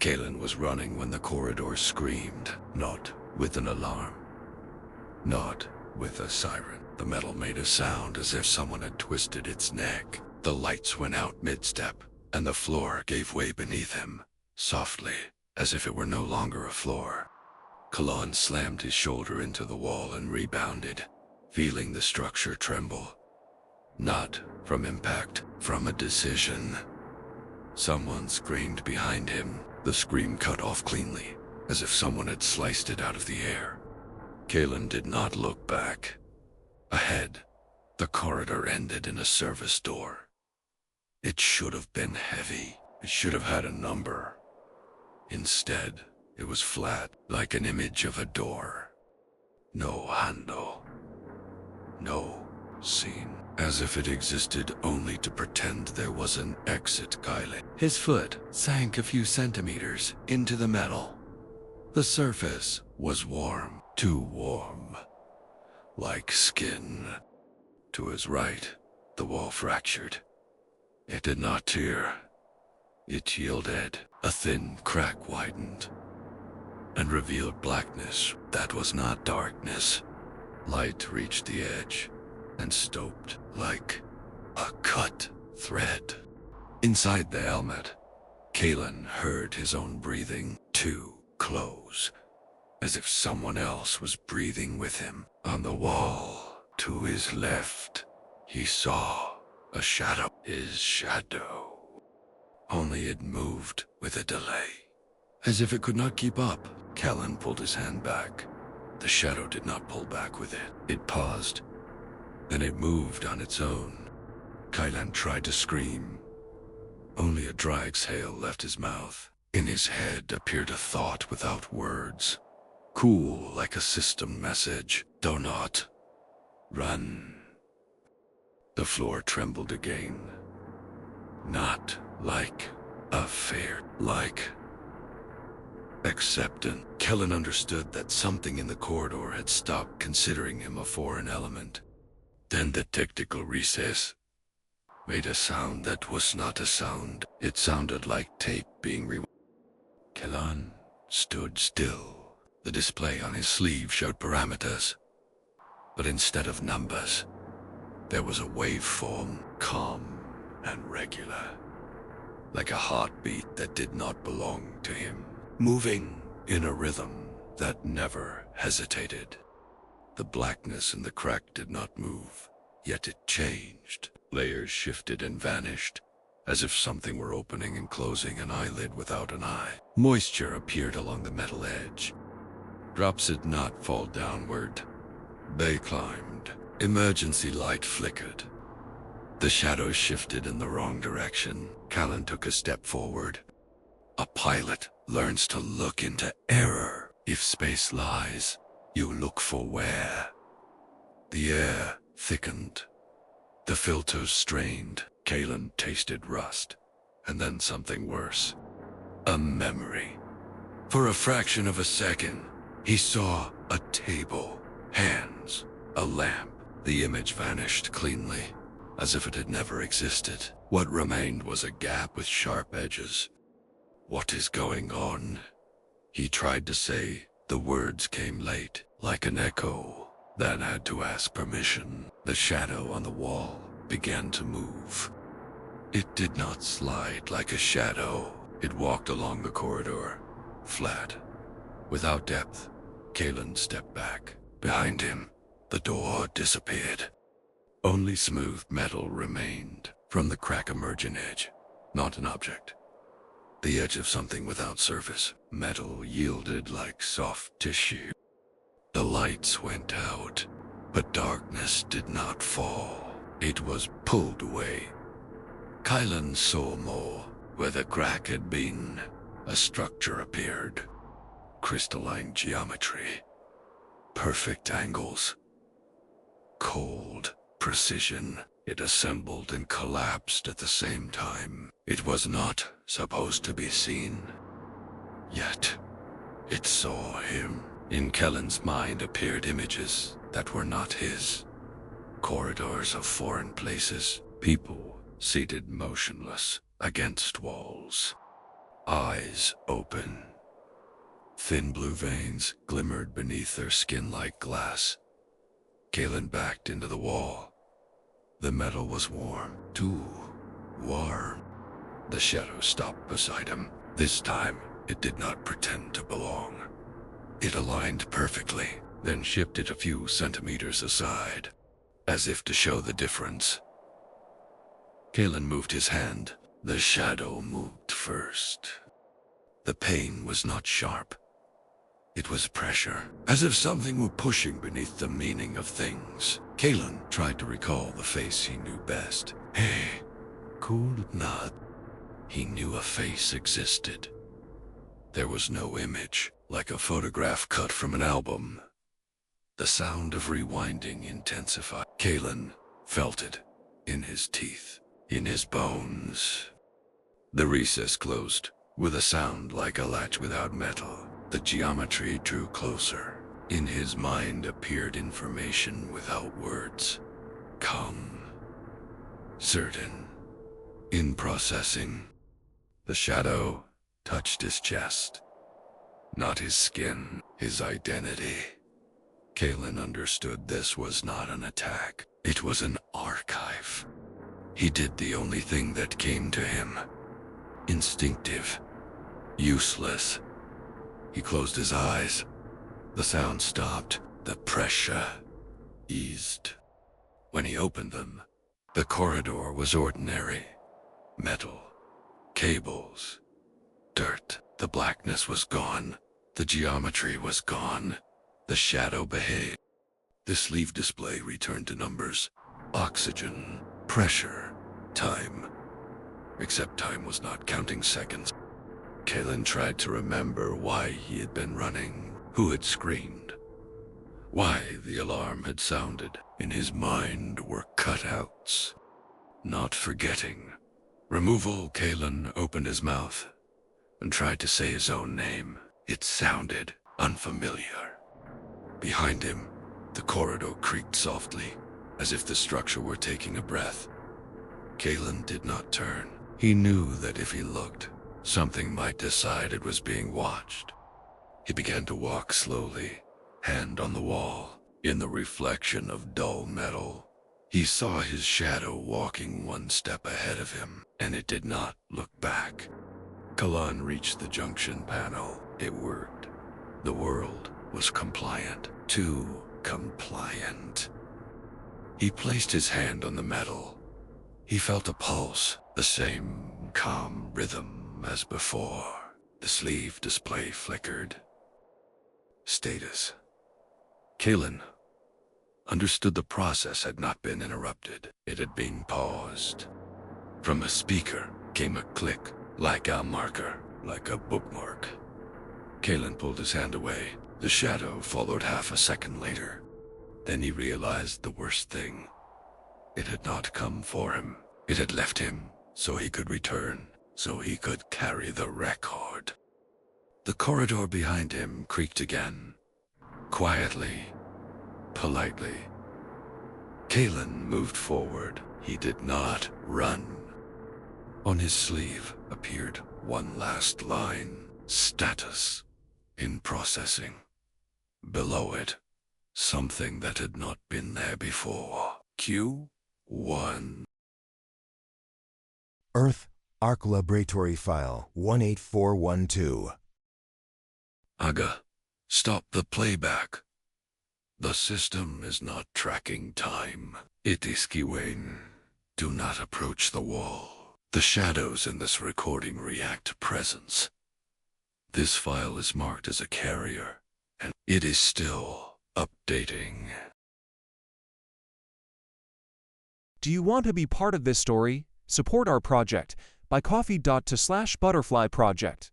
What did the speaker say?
Kalen was running when the corridor screamed, not with an alarm, not with a siren. The metal made a sound as if someone had twisted its neck. The lights went out mid-step, and the floor gave way beneath him, softly, as if it were no longer a floor. Kalon slammed his shoulder into the wall and rebounded, feeling the structure tremble. Not from impact, from a decision. Someone screamed behind him. The scream cut off cleanly, as if someone had sliced it out of the air. Kalen did not look back. Ahead, the corridor ended in a service door. It should have been heavy. It should have had a number. Instead, it was flat, like an image of a door. No handle. No scene. As if it existed only to pretend there was an exit. Kyle. His foot sank a few centimeters into the metal. The surface was warm, too warm, like skin. To his right, the wall fractured. It did not tear. It yielded. A thin crack widened and revealed blackness that was not darkness. Light reached the edge and stopped like a cut thread. Inside the helmet, Kalen heard his own breathing too close, as if someone else was breathing with him. On the wall to his left, he saw a shadow. His shadow. Only it moved with a delay, as if it could not keep up. Kalen pulled his hand back. The shadow did not pull back with it. It paused. Then it moved on its own. Kalen tried to scream. Only a dry exhale left his mouth. In his head appeared a thought without words. Cool like a system message. Do not run. The floor trembled again. Not like a fear, like acceptance. Kellen understood that something in the corridor had stopped considering him a foreign element. Then the tactical recess made a sound that was not a sound. It sounded like tape being rewound. Kellen stood still. The display on his sleeve showed parameters, but instead of numbers, there was a waveform, calm and regular, like a heartbeat that did not belong to him, moving in a rhythm that never hesitated. The blackness in the crack did not move, yet it changed. Layers shifted and vanished, as if something were opening and closing an eyelid without an eye. Moisture appeared along the metal edge. Drops did not fall downward. They climbed. Emergency light flickered. The shadows shifted in the wrong direction. Kalen took a step forward. A pilot learns to look into error. If space lies, you look for where. The air thickened. The filters strained. Kalen tasted rust, and then something worse. A memory. For a fraction of a second, he saw a table, hands, a lamp. The image vanished cleanly, as if it had never existed. What remained was a gap with sharp edges. What is going on? He tried to say. The words came late, like an echo, then had to ask permission. The shadow on the wall began to move. It did not slide like a shadow. It walked along the corridor, flat, without depth. Kalen stepped back. Behind him, the door disappeared. Only smooth metal remained. From the crack emerged an edge, not an object. The edge of something without surface. Metal yielded like soft tissue. The lights went out, but darkness did not fall. It was pulled away. Kylan saw more. Where the crack had been, a structure appeared. Crystalline geometry. Perfect angles. Cold precision. It assembled and collapsed at the same time. It was not supposed to be seen. Yet, it saw him. In Kellen's mind appeared images that were not his. Corridors of foreign places. People seated motionless against walls. eyes open. Thin blue veins glimmered beneath their skin like glass. Kalen backed into the wall. The metal was warm, too warm. The shadow stopped beside him. This time, it did not pretend to belong. It aligned perfectly, then shifted a few centimeters aside, as if to show the difference. Kalen moved his hand. The shadow moved first. The pain was not sharp. It was pressure, as if something were pushing beneath the meaning of things. Kalen tried to recall the face he knew best. Hey, cool not. He knew a face existed. There was no image, like a photograph cut from an album. The sound of rewinding intensified. Kalen felt it in his teeth, in his bones. The recess closed with a sound like a latch without metal. The geometry drew closer. In his mind appeared information without words. Calm. Certain. In processing. The shadow touched his chest. Not his skin, his identity. Kalen understood this was not an attack. It was an archive. He did the only thing that came to him. Instinctive. Useless. He closed his eyes. The sound stopped. The pressure eased. When he opened them, the corridor was ordinary. Metal. Cables. Dirt. The blackness was gone. The geometry was gone. The shadow behaved. The sleeve display returned to numbers. Oxygen. Pressure. Time. Except time was not counting seconds. Kalen tried to remember why he had been running, who had screamed, why the alarm had sounded. In his mind were cutouts. Not forgetting. Removal. Kalen opened his mouth and tried to say his own name. It sounded unfamiliar. Behind him, the corridor creaked softly, as if the structure were taking a breath. Kalen did not turn. He knew that if he looked, something might decide it was being watched. He began to walk slowly, hand on the wall. In the reflection of dull metal, he saw his shadow walking one step ahead of him, and it did not look back. Kalan reached the junction panel. It worked. The world was compliant. Too compliant. He placed his hand on the metal. He felt a pulse, the same calm rhythm as before. The sleeve display flickered. Status. Kalen understood the process had not been interrupted. It had been paused. From a speaker came a click, like a marker, like a bookmark. Kalen pulled his hand away. The shadow followed half a second later. Then he realized the worst thing. It had not come for him. It had left him so he could return, so he could carry the record. The corridor behind him creaked again. Quietly, politely. Kalen moved forward. He did not run. On his sleeve appeared one last line. Status. In processing. Below it, something that had not been there before. Q1. Earth, Arc Laboratory File 18412. Aga, stop the playback. The system is not tracking time. It is queuing. Do not approach the wall. The shadows in this recording react to presence. This file is marked as a carrier, and it is still updating. Do you want to be part of this story? Support our project by buycoffee.to/butterflyproject.